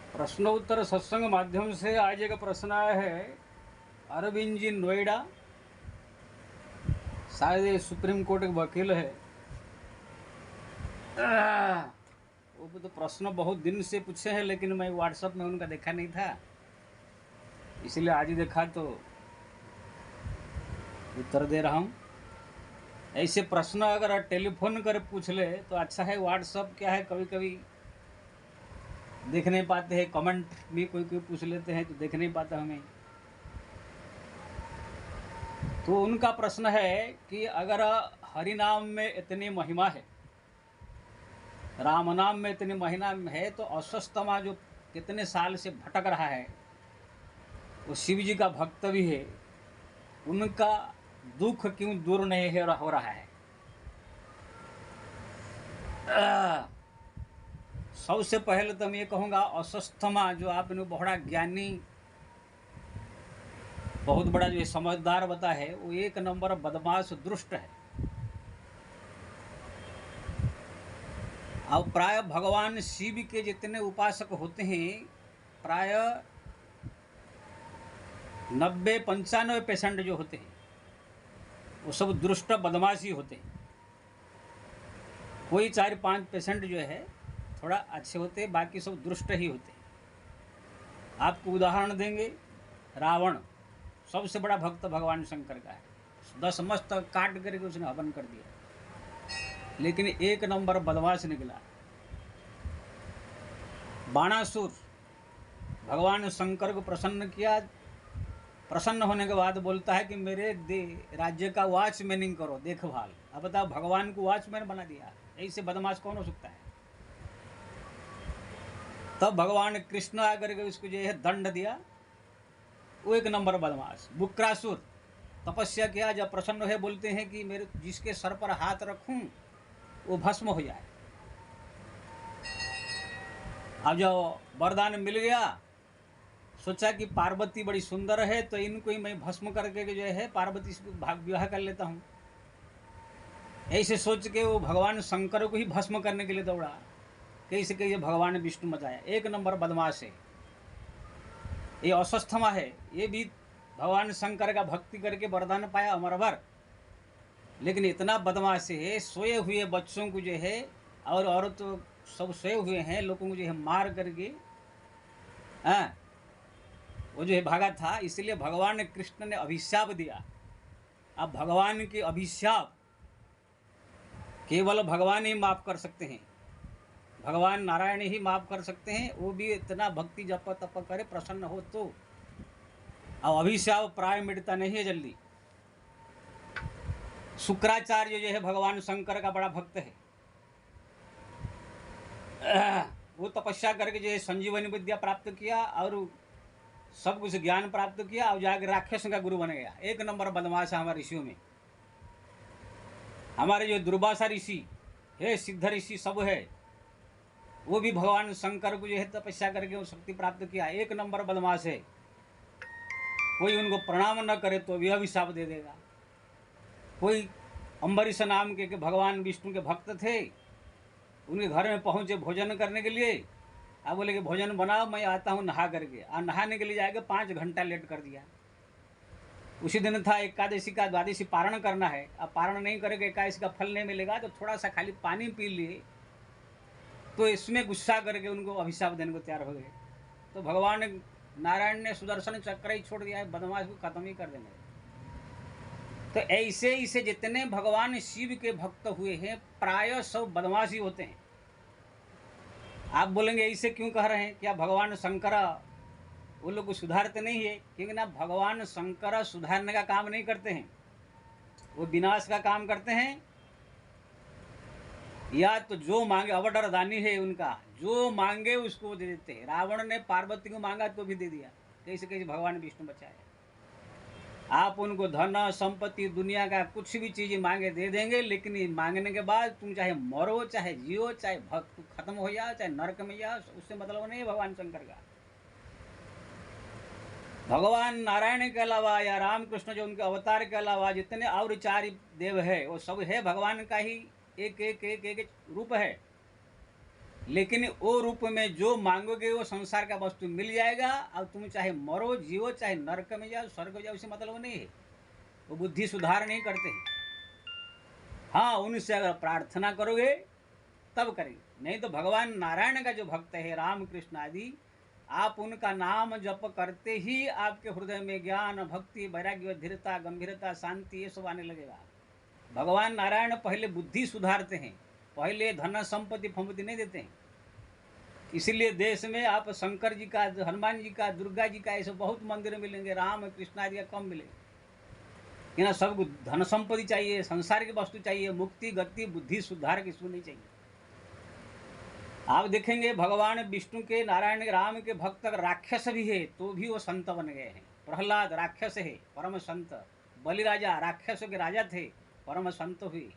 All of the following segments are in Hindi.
प्रश्नोत्तर सत्संग माध्यम से आज एक प्रश्न आया है। अरविंद जी नोएडा, शायद ये सुप्रीम कोर्ट के वकील है। वो तो प्रश्न बहुत दिन से पूछे हैं, लेकिन मैं व्हाट्सएप में उनका देखा नहीं था, इसलिए आज ही देखा तो उत्तर दे रहा हूँ। ऐसे प्रश्न अगर टेलीफोन कर पूछ ले तो अच्छा है। व्हाट्सएप क्या है, कभी कभी देख नहीं पाते हैं, कमेंट भी कोई कोई पूछ लेते हैं तो देख नहीं पाता हमें। तो उनका प्रश्न है कि अगर हरि नाम में इतनी महिमा है, राम नाम में इतनी महिमा है, तो अश्वत्थामा जो कितने साल से भटक रहा है, वो शिव जी का भक्त भी है, उनका दुख क्यों दूर नहीं हो रहा है। सबसे पहले तो मैं ये कहूँगा, अश्वत्थामा जो आपने बड़ा ज्ञानी, बहुत बड़ा जो समझदार बता है, वो एक नंबर बदमाश दुष्ट है। अब प्राय भगवान शिव के जितने उपासक होते हैं, प्राय 90-95% जो होते हैं वो सब दुष्ट बदमाश ही होते हैं। कोई 4-5% जो है थोड़ा अच्छे होते हैं, बाकी सब दुष्ट ही होते हैं। आपको उदाहरण देंगे, रावण सबसे बड़ा भक्त भगवान शंकर का है, 10 मस्तक काट करके उसने हवन कर दिया, लेकिन एक नंबर बदमाश निकला। बाणासुर भगवान शंकर को प्रसन्न किया, प्रसन्न होने के बाद बोलता है कि मेरे राज्य का वॉचमैनिंग करो, देखभाल। अब बताओ, भगवान को वॉचमैन बना दिया, ऐसे बदमाश कौन हो सकता है। तब भगवान कृष्ण आकर के उसको जो है दंड दिया, वो एक नंबर बदमाश। बुक्रासुर तपस्या किया, जब प्रसन्न है बोलते हैं कि मेरे जिसके सर पर हाथ रखूं वो भस्म हो जाए। अब जब वरदान मिल गया, सोचा कि पार्वती बड़ी सुंदर है तो इनको ही मैं भस्म करके जो है पार्वती से विवाह कर लेता हूँ। ऐसे सोच के वो भगवान शंकर को ही भस्म करने के लिए दौड़ा। कैसे कैसे भगवान विष्णु मचाया, एक नंबर बदमाश है। ये अश्वत्थामा है, ये भी भगवान शंकर का भक्ति करके वरदान पाया अमरभर, लेकिन इतना बदमाश है, सोए हुए बच्चों को जो है और औरत तो सब सोए हुए हैं, लोगों को जो है मार करके वो जो है भागा था। इसलिए भगवान कृष्ण ने अभिशाप दिया। अब भगवान के अभिशाप केवल भगवान ही माफ कर सकते हैं, भगवान नारायण ही माफ कर सकते हैं, वो भी इतना भक्ति जप तप करे प्रसन्न हो तो। अब अभिशाप प्राय मिटता नहीं है जल्दी। शुक्राचार्य जो है भगवान शंकर का बड़ा भक्त है, वो तपस्या करके जो है संजीवनी विद्या प्राप्त किया और सब कुछ ज्ञान प्राप्त किया और जाकर राक्षस का गुरु बन गया। एक नंबर बदमाश है हमारे ऋषियों में। हमारे जो दुर्वासा ऋषि है, सिद्ध ऋषि सब है, वो भी भगवान शंकर को जो है तपस्या करके वो शक्ति प्राप्त किया। एक नंबर बदमाश है, कोई उनको प्रणाम न करे तो भी अभिशाप दे देगा। कोई अम्बरीश नाम के भगवान विष्णु के भक्त थे, उनके घर में पहुंचे भोजन करने के लिए। अब बोले कि भोजन बनाओ, मैं आता हूँ नहा करके। और नहाने के लिए जाएगा, 5 घंटा लेट कर दिया। उसी दिन था एकादशी का, द्वादशी पारण करना है। अब पारण नहीं करेंगे, एकादशी का फल नहीं मिलेगा, तो थोड़ा सा खाली पानी पी लिए, तो इसमें गुस्सा करके उनको अभिशाप देने को तैयार हो गए। तो भगवान नारायण ने सुदर्शन चक्र ही छोड़ दिया है, बदमाश को खत्म ही कर देंगे। तो ऐसे ऐसे जितने भगवान शिव के भक्त हुए हैं, प्राय सब बदमाश ही होते हैं। आप बोलेंगे ऐसे क्यों कह रहे हैं, क्या भगवान शंकर वो लोग को सुधारते नहीं है? क्योंकि ना, भगवान शंकर सुधारने का काम नहीं करते हैं, वो विनाश का काम करते हैं। या तो जो मांगे, अवडर दानी है उनका, जो मांगे उसको दे देते हैं। रावण ने पार्वती को मांगा तो भी दे दिया, कैसे कैसे भगवान विष्णु बचाए। आप उनको धन संपत्ति दुनिया का कुछ भी चीज मांगे दे देंगे, लेकिन मांगने के बाद तुम चाहे मरो चाहे जियो, चाहे भक्त खत्म हो जाओ, चाहे नरक में जाओ, उससे मतलब नहीं है भगवान शंकर का। भगवान नारायण के अलावा या रामकृष्ण जो उनके अवतार के अलावा जितने और 4 देव है, वो सब है भगवान का ही एक एक एक एक रूप है। लेकिन वो रूप में जो मांगोगे वो संसार का वस्तु मिल जाएगा। और तुम चाहे मरो जियो, चाहे नरक में जाओ स्वर्ग में जाओ, उससे मतलब नहीं है। वो बुद्धि सुधार नहीं करते हैं। हाँ, उनसे अगर प्रार्थना करोगे तब करेंगे, नहीं तो भगवान नारायण का जो भक्त है राम कृष्ण आदि, आप उनका नाम जप करते ही आपके हृदय में ज्ञान भक्ति वैराग्य धीरता गंभीरता शांति ये सब आने लगेगा। भगवान नारायण पहले बुद्धि सुधारते हैं, पहले धन संपत्ति फंपत्ति नहीं देते हैं। इसीलिए देश में आप शंकर जी का, हनुमान जी का, दुर्गा जी का ऐसे बहुत मंदिर मिलेंगे, राम कृष्ण आदि का कम मिलेंगे। यहाँ सबको धन संपत्ति चाहिए, संसार की वस्तु चाहिए, मुक्ति गति बुद्धि सुधार किसको नहीं चाहिए। आप देखेंगे भगवान विष्णु के, नारायण के, राम के भक्त राक्षस भी है तो भी वो संत बन गए हैं। प्रहलाद राक्षस है परम संत, बलिराजा राक्षसों के राजा थे परम संत हुए,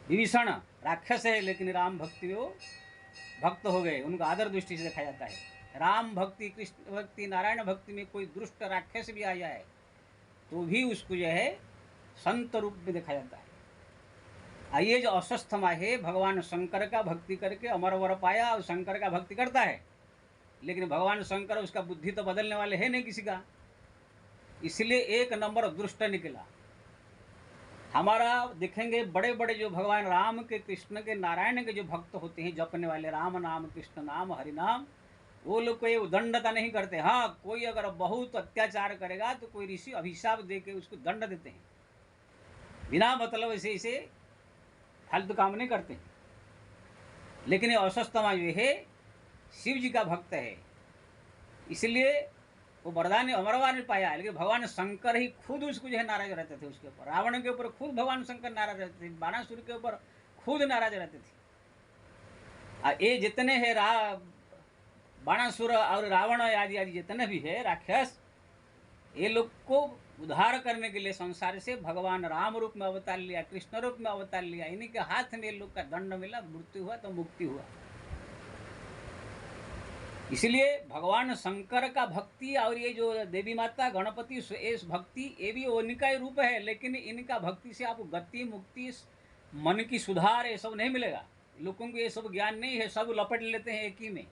विभीषण राक्षस है लेकिन राम भक्ति वो भक्त हो गए, उनको आदर दृष्टि से देखा जाता है। राम भक्ति, कृष्ण भक्ति, नारायण भक्ति में कोई दुष्ट राक्षस भी आ जाए तो भी उसको जो है संत रूप में देखा जाता है। आइए, जो अस्वस्थमा है भगवान शंकर का भक्ति करके अमर वर पाया और शंकर का भक्ति करता है, लेकिन भगवान शंकर उसका बुद्धि तो बदलने वाले है नहीं किसी का, इसलिए एक नंबर दुष्ट निकला। हमारा देखेंगे बड़े बड़े जो भगवान राम के, कृष्ण के, नारायण के जो भक्त होते हैं, जपने वाले राम नाम कृष्ण नाम हरि नाम, वो लोग कोई उदंडता नहीं करते। हाँ, कोई अगर बहुत अत्याचार करेगा तो कोई ऋषि अभिशाप दे के उसको दंड देते हैं, बिना मतलब ऐसे इसे फालतू काम नहीं करते। लेकिन ये अस्वस्थमा जो है शिव जी का भक्त है, इसलिए वो वरदान अमरवा नहीं पाया। लेकिन भगवान शंकर ही खुद उसको जो है नाराज रहते थे उसके ऊपर, रावण के ऊपर खुद भगवान शंकर नाराज रहते थे, बाणासुर के ऊपर खुद नाराज रहते थे। ये जितने हैं बाणासुर और रावण आदि आदि जितने भी है राक्षस, ये लोग को उद्धार करने के लिए संसार से भगवान राम रूप में अवतार लिया, कृष्ण रूप में अवतार लिया, इन्हीं के हाथ में लोग का दंड मिला, मृत्यु हुआ तो मुक्ति हुआ। इसलिए भगवान शंकर का भक्ति और ये जो देवी माता गणपति इस भक्ति, ये भी उनका ही रूप है, लेकिन इनका भक्ति से आपको गति मुक्ति मन की सुधार ये सब नहीं मिलेगा। लोगों को ये सब ज्ञान नहीं है, सब लपेट लेते हैं एक ही में।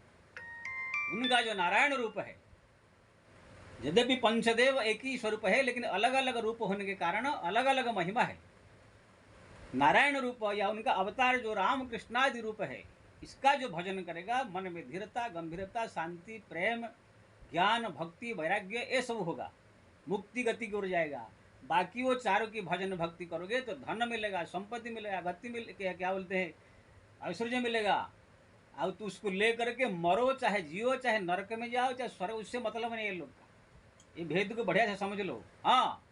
उनका जो नारायण रूप है, यद्यपि पंचदेव एक ही स्वरूप है, लेकिन अलग अलग रूप होने के कारण अलग अलग महिमा है। नारायण रूप या उनका अवतार जो राम कृष्णादि रूप है, इसका जो भजन करेगा मन में धीरता गंभीरता शांति प्रेम ज्ञान भक्ति वैराग्य ये सब होगा, मुक्ति गति की ओर जाएगा। बाकी वो चारों की भजन भक्ति करोगे तो धन मिलेगा, संपत्ति मिलेगा, गति मिल क्या बोलते हैं ऐश्वर्य मिलेगा, और तो उसको ले करके मरो चाहे जियो, चाहे नरक में जाओ चाहे स्वर्ग, उससे मतलब नहीं है लोग का। ये भेद को बढ़िया से समझ लो। हाँ,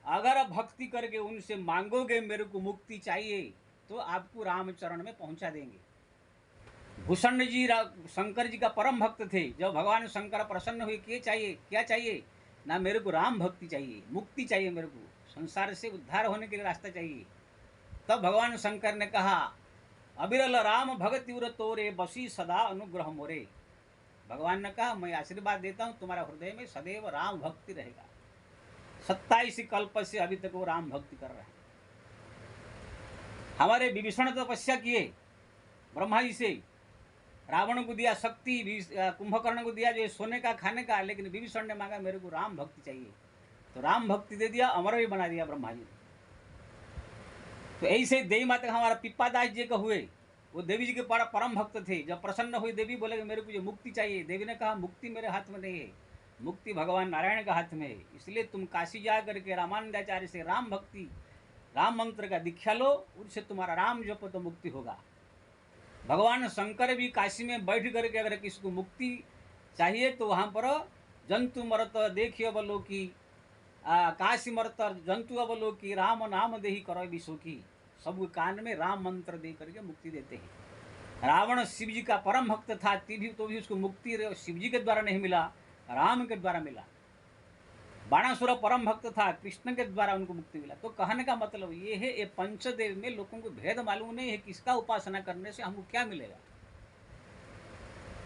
अगर आप भक्ति करके उनसे मांगोगे मेरे को मुक्ति चाहिए तो आपको रामचरण में पहुंचा देंगे। भूषण जी शंकर जी का परम भक्त थे। जब भगवान शंकर प्रसन्न हुए, क्या चाहिए ना, मेरे को राम भक्ति चाहिए, मुक्ति चाहिए, मेरे को संसार से उद्धार होने के लिए रास्ता चाहिए। तब भगवान शंकर ने कहा, अबिरल राम भगति उर तोरे बसी सदा अनुग्रह मोरे। भगवान ने कहा, मैं आशीर्वाद देता हूँ तुम्हारा हृदय में सदैव राम भक्ति रहेगा। 27 कल्प से अभी तक वो राम भक्ति कर रहे हैं। हमारे विभीषण तपस्या किए ब्रह्मा जी से, रावण को दिया शक्ति, कुंभकर्ण को दिया जो सोने का खाने का, लेकिन विभीषण ने मांगा मेरे को राम भक्ति चाहिए, तो राम भक्ति दे दिया, अमर भी बना दिया ब्रह्मा जी। तो ऐसे देवी माता हमारा पिप्पादास जी का हुए, वो देवी जी के परम भक्त थे। जब प्रसन्न हुई देवी, बोले मेरे को जो मुक्ति चाहिए, देवी ने कहा मुक्ति मेरे हाथ में नहीं है, मुक्ति भगवान नारायण का हाथ में है। इसलिए तुम काशी जा करके रामानंदाचार्य से राम भक्ति राम मंत्र का दीक्षा लो, उससे तुम्हारा राम जपो तो मुक्ति होगा। भगवान शंकर भी काशी में बैठ करके अगर किसी को मुक्ति चाहिए तो वहाँ पर जंतु मरत देखिए अवलोकी, काशी मरत जंतु अवलोकी, राम नाम देही करो विश्व की, सब कान में राम मंत्र दे करके मुक्ति देते हैं। रावण शिव जी का परम भक्त था, तो भी उसको मुक्ति शिव जी के द्वारा नहीं मिला, राम के द्वारा मिला। बाणासुर परम भक्त था, कृष्ण के द्वारा उनको मुक्ति मिला। तो कहने का मतलब ये है, ये पंचदेव में लोगों को भेद मालूम नहीं है, किसका उपासना करने से हमको क्या मिलेगा।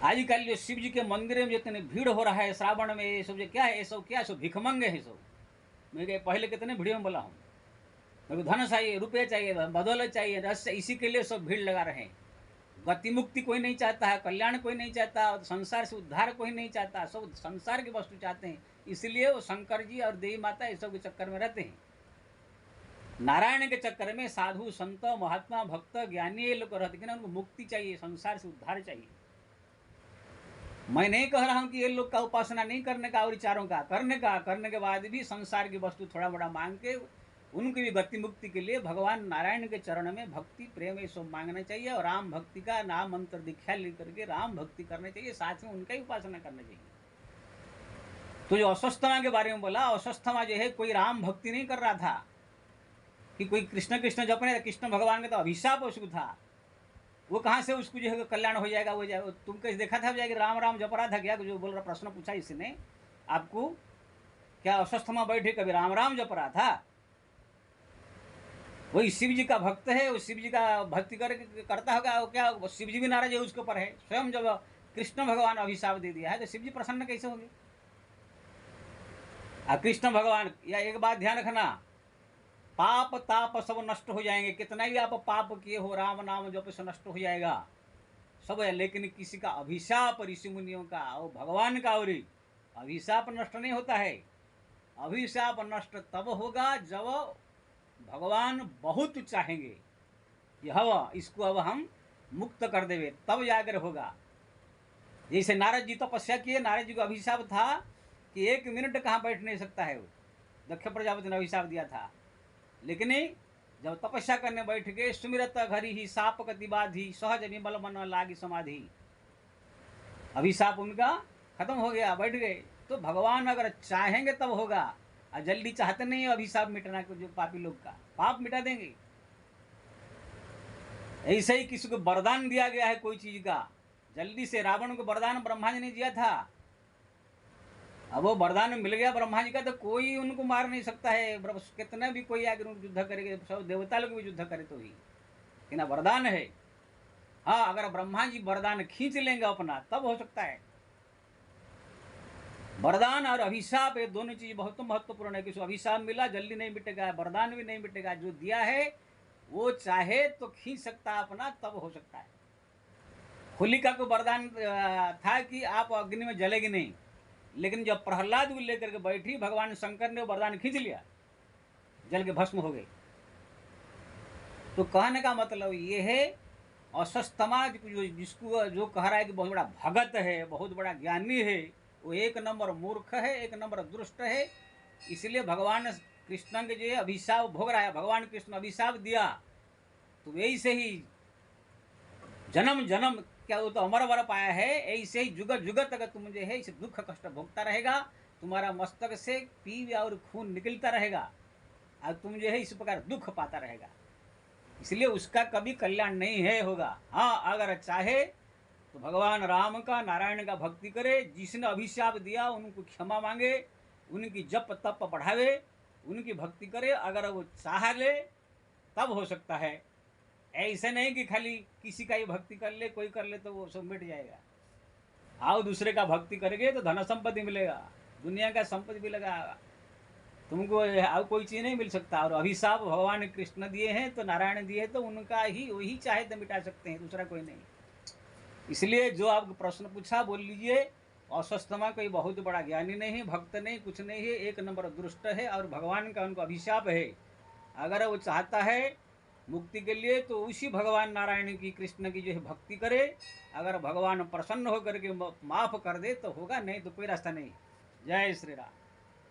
आजकल जो शिव जी के मंदिर में जितने भीड़ हो रहा है श्रावण में, ये सब जो क्या है, ये सब क्या है, सब भिखमंगे है सब। मैं पहले कितने वीडियो में बोला हूँ, मेरे को धन चाहिए, रुपये चाहिए, बदौलत चाहिए, रस, इसी के लिए सब भीड़ लगा रहे हैं। गति मुक्ति कोई नहीं चाहता है, कल्याण कोई नहीं चाहता, और संसार से उद्धार कोई नहीं चाहता, सब संसार की वस्तु चाहते हैं। इसलिए वो शंकर जी और देवी माता इस सब के चक्कर में रहते हैं। नारायण के चक्कर में साधु संत महात्मा भक्त ज्ञानी ये लोग रहते हैं, उनको मुक्ति चाहिए, संसार से उद्धार चाहिए। मैं नहीं कह रहा हूं कि ये लोग का उपासना नहीं करने का और विचारों का करने के बाद भी संसार की वस्तु थोड़ा बड़ा मांग के उनकी भी गति मुक्ति के लिए भगवान नारायण के चरण में भक्ति प्रेम ये सब मांगना चाहिए, और राम भक्ति का नाम मंत्र दीक्षा लेकर के राम भक्ति करनी चाहिए, साथ में उनका ही उपासना करना चाहिए। तो जो अस्वस्थमा के बारे में बोला, अस्वस्थमा जो है कोई राम भक्ति नहीं कर रहा था कि कोई कृष्ण कृष्ण जपने, कृष्ण भगवान का तो अभिशाप उसको था। वो कहाँ से उसको जो है कल्याण हो जाएगा, वो जाएगा। तुम कैसे देखा था जाएगा राम राम जप रहा था क्या? जो बोल रहा प्रश्न पूछा इसने आपको, क्या अस्वस्थमा बैठे कभी राम राम जप रहा था? वही शिव जी का भक्त है, वो शिव जी का भक्ति करता होगा, क्या शिव जी भी नाराज है उसके ऊपर है? स्वयं जब कृष्ण भगवान अभिशाप दे दिया है तो शिव जी प्रसन्न कैसे होंगे? कृष्ण भगवान, या एक बात ध्यान रखना, पाप ताप सब नष्ट हो जाएंगे, कितना भी आप पाप किए हो राम नाम जप से नष्ट हो जाएगा सब है। लेकिन किसी का अभिशाप ऋषि मुनियों का और भगवान का और अभिशाप नष्ट नहीं होता है। अभिशाप नष्ट तब होगा जब भगवान बहुत चाहेंगे, यह इसको अब हम मुक्त कर देवे, तब जाकर होगा। जैसे नारद जी तपस्या किए, नारद जी को अभिशाप था कि 1 मिनट कहाँ बैठ नहीं सकता है, वो दक्ष प्रजापति ने अभिशाप दिया था। लेकिन जब तपस्या करने बैठ गए, सुमिरत घरी ही साप कति बाधी, सहज विमल मन लागी समाधि, अभिशाप उनका खत्म हो गया, बैठ गए। तो भगवान अगर चाहेंगे तब होगा, और जल्दी चाहते नहीं अभिशाप मिटना को, जो पापी लोग का पाप मिटा देंगे। ऐसे ही किसी को वरदान दिया गया है कोई चीज का, जल्दी से रावण को वरदान ब्रह्मा जी ने दिया था, अब वो वरदान मिल गया ब्रह्मा जी का, तो कोई उनको मार नहीं सकता है। कितने भी कोई आगे उनको युद्ध करेगा, सब देवता लोग भी युद्ध करे तो ही, लेकिन वरदान है। हाँ, अगर ब्रह्मा जी वरदान खींच लेंगे अपना तब हो सकता है। वरदान और अभिशाप ये दोनों चीज बहुत महत्वपूर्ण है। किसी अभिशाप मिला जल्दी नहीं मिटेगा, वरदान भी नहीं मिटेगा। जो दिया है वो चाहे तो खींच सकता अपना, तब हो सकता है। होलिका को वरदान था कि आप अग्नि में जलेगी नहीं, लेकिन जब प्रहलाद को लेकर के बैठी, भगवान शंकर ने वरदान खींच लिया, जल के भस्म हो गए। तो कहने का मतलब ये है, अस्वस्थमा जिसको जो कह रहा है कि बहुत बड़ा भगत है, बहुत बड़ा ज्ञानी है, वो 1 नंबर मूर्ख है, 1 नंबर दुष्ट है। इसलिए भगवान कृष्ण के जो अभिशाप भोग रहा है, भगवान कृष्ण अभिशाप दिया, तो ऐसे ही जन्म जन्म क्या वो तो अमर वर पाया है, ऐसे ही जुगत जुगत तक तुम जो है इसे दुख कष्ट भोगता रहेगा, तुम्हारा मस्तक से पीव और खून निकलता रहेगा, और तुम जो है इस प्रकार दुख पाता रहेगा। इसलिए उसका कभी कल्याण नहीं है होगा। हाँ, अगर चाहे तो भगवान राम का नारायण का भक्ति करे, जिसने अभिशाप दिया उनको क्षमा मांगे, उनकी जप तप बढ़ावे, उनकी भक्ति करे। अगर वो चाह ले तब हो सकता है, ऐसे नहीं कि खाली किसी का ही भक्ति कर ले, कोई कर ले तो वो सब मिट जाएगा। आओ दूसरे का भक्ति करेंगे तो धन संपत्ति मिलेगा, दुनिया का संपत्ति मिलेगा, तुमको और कोई चीज नहीं मिल सकता। और अभिशाप भगवान कृष्ण दिए हैं तो नारायण दिए तो उनका ही वही चाहे तो मिटा सकते हैं, दूसरा कोई नहीं। इसलिए जो आपको प्रश्न पूछा बोल लीजिए, अस्वस्थमा कोई बहुत बड़ा ज्ञानी नहीं, भक्त नहीं, कुछ नहीं है, 1 नंबर दुष्ट है, और भगवान का उनको अभिशाप है। अगर वो चाहता है मुक्ति के लिए तो उसी भगवान नारायण की कृष्ण की जो है भक्ति करे। अगर भगवान प्रसन्न होकर के माफ कर दे तो होगा, नहीं तो कोई रास्ता नहीं। जय श्री राम।